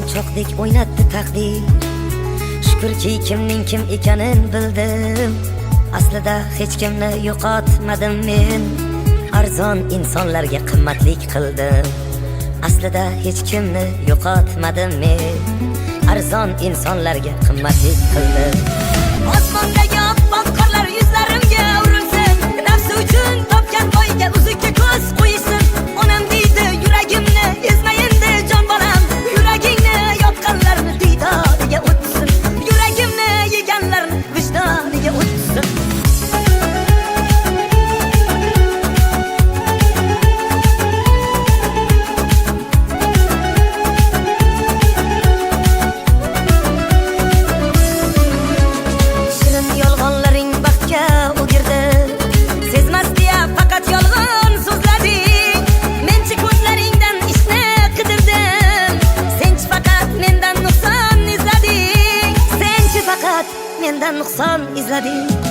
o'yinchoqdek o'ynatdi taqdir. Shukrki kimning kim ekanin bildim. Aslida hech kimni yo'qotmadim men. Arzon insonlarga qimmatlik qildim. Aslida hech kimni yo'qotmadim men. Arzon insonlarga qimmatlik qildim. Osmondagi oppoq qorlar yuzlarimga urilsin. Nafsi uchun topgan o'yga uzukka ko'z qo'ysin. Onam deydi yuragimni ezmayindi jon bolam. Yuragingni yopqanlarni diydoriga o'tsin. Yuragimni yeganlarni vijdoniga o'tsin. Mendan nuqson izlading.